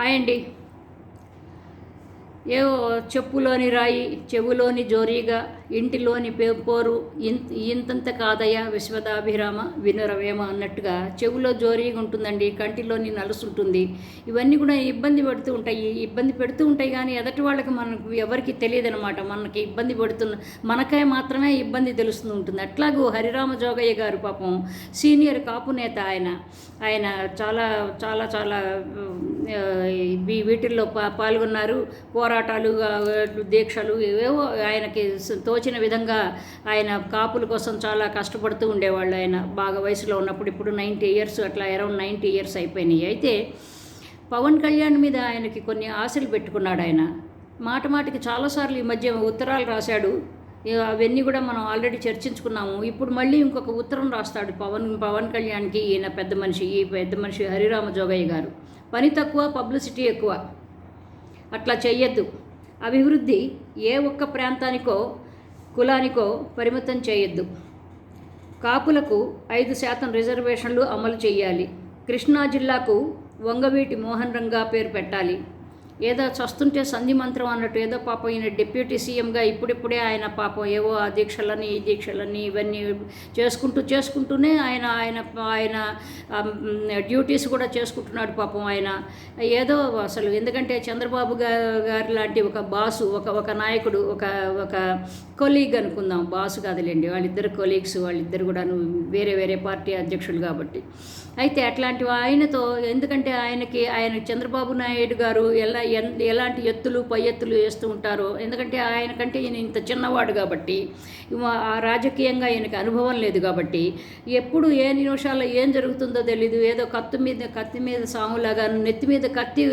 Hi అండి. ఏవో చెప్పులోని రాయి చెవులోని జోరీగా ఇంటిలోని పోరు ఇంతంత కాదయ్య విశ్వదాభిరామ వినురవేమ అన్నట్టుగా చెవులో జోరీగా ఉంటుందండి, కంటిలోని నలుసు ఉంటుంది. ఇవన్నీ కూడా ఇబ్బంది పెడుతూ ఉంటాయి కానీ ఎదటి వాళ్ళకి మనకు ఎవరికి తెలియదు అనమాట. మనకి ఇబ్బంది పెడుతున్న మనకే మాత్రమే ఇబ్బంది తెలుస్తూ ఉంటుంది. అట్లాగూ హరిరామ జోగయ్య గారు పాపం సీనియర్ కాపు నేత. ఆయన చాలా చాలా చాలా వీటిల్లో పాల్గొన్నారు. పోరాటాలు, దీక్షలు, ఏవేవో ఆయనకి తోచిన విధంగా ఆయన కాపుల కోసం చాలా కష్టపడుతూ ఉండేవాళ్ళు. ఆయన బాగా వయసులో ఉన్నప్పుడు, ఇప్పుడు 90 ఇయర్స్ అట్లా అరౌండ్ 90 ఇయర్స్ అయిపోయినాయి. అయితే పవన్ కళ్యాణ్ మీద ఆయనకి కొన్ని ఆశలు పెట్టుకున్నాడు. ఆయన మాటికి చాలాసార్లు ఈ మధ్య ఉత్తరాలు రాశాడు. అవన్నీ కూడా మనం ఆల్రెడీ చర్చించుకున్నాము. ఇప్పుడు మళ్ళీ ఇంకొక ఉత్తరం రాస్తాడు పవన్ కళ్యాణ్కి. ఈ పెద్ద మనిషి హరిరామ జోగయ్య గారు. పని తక్కువ, పబ్లిసిటీ ఎక్కువ. అట్లా చెయ్యొద్దు. అభివృద్ధి ఏ ఒక్క ప్రాంతానికో కులానికో పరిమితం చేయొద్దు. కాపులకు 5% రిజర్వేషన్లు అమలు చేయాలి. కృష్ణా జిల్లాకు వంగవీటి మోహన్ రంగా పేరు పెట్టాలి. ఏదో చస్తుంటే సంధి మంత్రం అన్నట్టు ఏదో పాపం ఈయన డిప్యూటీ సీఎంగా ఇప్పుడిప్పుడే ఆయన పాపం ఏవో ఆ దీక్షలని ఈ దీక్షలని ఇవన్నీ చేసుకుంటూనే ఆయన డ్యూటీస్ కూడా చేసుకుంటున్నాడు పాపం. ఆయన ఏదో అసలు ఎందుకంటే చంద్రబాబు గారి లాంటి ఒక బాసు, ఒక నాయకుడు, ఒక కొలీగ్ అనుకుందాం, బాసు కాదులేండి, వాళ్ళిద్దరు కొలీగ్స్, వాళ్ళిద్దరు కూడా వేరే పార్టీ అధ్యక్షులు కాబట్టి. అయితే అట్లాంటి ఆయనతో ఎందుకంటే ఆయన చంద్రబాబు నాయుడు గారు ఎలాంటి పై ఎత్తులు వేస్తూ ఉంటారో, ఎందుకంటే ఆయనకంటే ఈయన ఇంత చిన్నవాడు కాబట్టి, రాజకీయంగా ఆయనకి అనుభవం లేదు కాబట్టి ఎప్పుడు ఏ నిమిషాల్లో ఏం జరుగుతుందో తెలీదు. ఏదో కత్తి మీద సాములాగా నెత్తి మీద కత్తి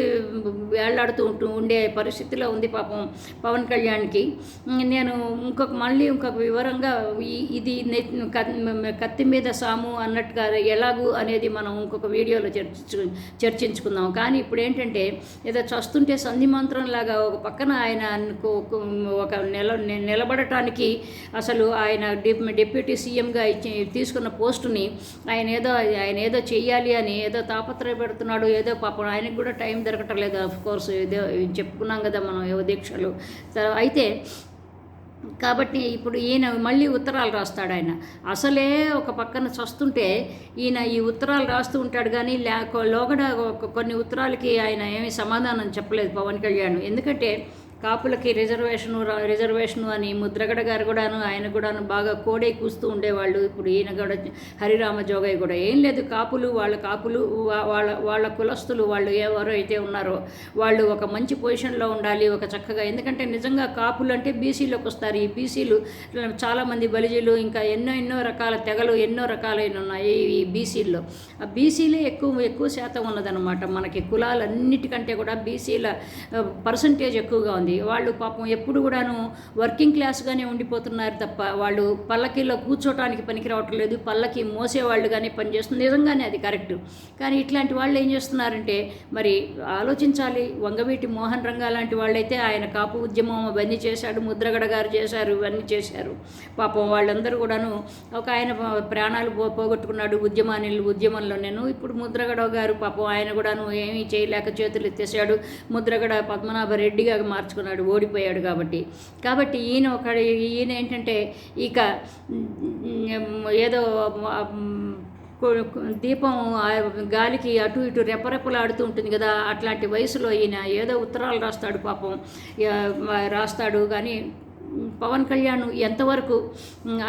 వేళ్లాడుతూ ఉండే పరిస్థితిలో ఉంది పాపం పవన్ కళ్యాణ్కి. నేను ఇంకొక వివరంగా ఇది కత్తి మీద సాము అన్నట్టుగా ఎలాగూ అనేది మనం ఇంకొక వీడియోలో చర్చించుకుందాం. కానీ ఇప్పుడు ఏంటంటే ఏదో చస్తుంటే సంధి మంత్రం లాగా ఒక పక్కన ఆయన ఒక నిలబడటానికి అసలు ఆయన డిప్యూటీ సీఎంగా తీసుకున్న పోస్టుని ఆయన ఏదో చెయ్యాలి అని ఏదో తాపత్రయపెడుతున్నాడు. ఏదో పాపం ఆయనకు కూడా టైం దొరకటం లేదు. ఆఫ్ కోర్స్ ఏదో చెప్పుకున్నాం కదా మనం ఏవో దీక్షలు. అయితే కాబట్టి ఇప్పుడు ఈయన మళ్ళీ ఉత్తరాలు రాస్తాడు. ఆయన అసలే ఒక పక్కన చస్తుంటే ఈయన ఈ ఉత్తరాలు రాస్తూ ఉంటాడు. కానీ లోగడ కొన్ని ఉత్తరాలకి ఆయన ఏమీ సమాధానం చెప్పలేదు పవన్ కళ్యాణ్. ఎందుకంటే కాపులకి రిజర్వేషను అని ముద్రగడ గారు కూడాను ఆయన కూడాను బాగా కోడే కూస్తూ ఉండేవాళ్ళు. ఇప్పుడు ఈయన కూడా హరిరామ జోగయ్య కూడా ఏం లేదు, వాళ్ళ కులస్తులు వాళ్ళు ఎవరో అయితే ఉన్నారో వాళ్ళు ఒక మంచి పొజిషన్లో ఉండాలి, ఒక చక్కగా. ఎందుకంటే నిజంగా కాపులు అంటే బీసీలోకి వస్తారు. ఈ బీసీలు చాలామంది బలిజీలు, ఇంకా ఎన్నో రకాల తెగలు, ఎన్నో రకాలైన ఉన్నాయి ఈ బీసీల్లో. ఆ బీసీలే ఎక్కువ శాతం ఉన్నదన్నమాట. మనకి కులాలన్నిటికంటే కూడా బీసీల పర్సంటేజ్ ఎక్కువగా ఉంది. వాళ్ళు పాపం ఎప్పుడు కూడాను వర్కింగ్ క్లాస్గానే ఉండిపోతున్నారు తప్ప వాళ్ళు పల్లకీలో కూర్చోటానికి పనికి రావటం లేదు. పల్లకి మోసేవాళ్ళు కానీ పనిచేస్తుంది. నిజంగానే అది కరెక్ట్. కానీ ఇట్లాంటి వాళ్ళు ఏం చేస్తున్నారంటే మరి ఆలోచించాలి. వంగవీటి మోహన్ రంగా లాంటి వాళ్ళైతే ఆయన కాపు ఉద్యమం అవన్నీ చేశాడు, ముద్రగడ గారు చేశారు, ఇవన్నీ చేశారు. పాపం వాళ్ళందరూ కూడాను ఆయన ప్రాణాలు పోగొట్టుకున్నాడు ఉద్యమంలో. ఇప్పుడు ముద్రగడ గారు పాపం ఆయన కూడాను ఏమీ చేయలేక చేతులు ఎత్తేసాడు. ముద్రగడ పద్మనాభ రెడ్డిగా మార్చుకున్నాడు, ఓడిపోయాడు కాబట్టి ఈయన ఏంటంటే ఇక ఏదో దీపం గాలికి అటు ఇటు రెప్పరెప్పలాడుతూ ఉంటుంది కదా, అట్లాంటి వయసులో ఈయన ఏదో ఉత్తరాలు రాస్తాడు పాపం. రాస్తాడు కానీ పవన్ కళ్యాణ్ ఎంతవరకు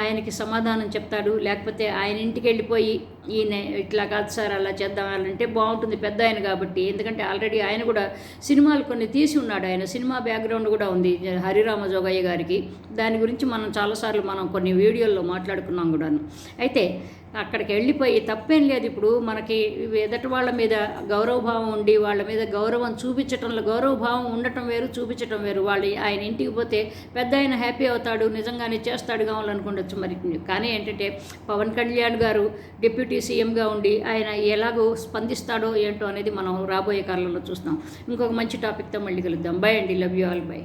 ఆయనకి సమాధానం చెప్తాడు? లేకపోతే ఆయన ఇంటికి వెళ్ళిపోయి ఈయన ఇట్లా కాదు సార్ అలా చేద్దామంటే బాగుంటుంది, పెద్ద ఆయన కాబట్టి. ఎందుకంటే ఆల్రెడీ ఆయన కూడా సినిమాలు కొన్ని తీసి ఉన్నాడు. ఆయన సినిమా బ్యాక్గ్రౌండ్ కూడా ఉంది హరిరామ జోగయ్య గారికి. దాని గురించి మనం చాలాసార్లు కొన్ని వీడియోల్లో మాట్లాడుకున్నాం కూడాను. అయితే అక్కడికి వెళ్ళిపోయి తప్పేం లేదు. ఇప్పుడు మనకి ఎదటి వాళ్ళ మీద గౌరవభావం ఉండి వాళ్ళ మీద గౌరవం చూపించటంలో గౌరవభావం ఉండటం వేరు, చూపించటం వేరు. ఆయన ఇంటికి పోతే పెద్ద ఆయన హ్యాపీ అవుతాడు, నిజంగానే చేస్తాడు కావాలనుకుండొచ్చు. మరి కానీ ఏంటంటే పవన్ కళ్యాణ్ గారు డిప్యూటీ సీఎంగా ఉండి ఆయన ఎలాగో స్పందిస్తాడో ఏంటో అనేది మనం రాబోయే కాలంలో చూస్తాం. ఇంకొక మంచి టాపిక్తో మళ్ళీ కలుద్దాం. బై అండి, లవ్ యూ ఆల్, బై.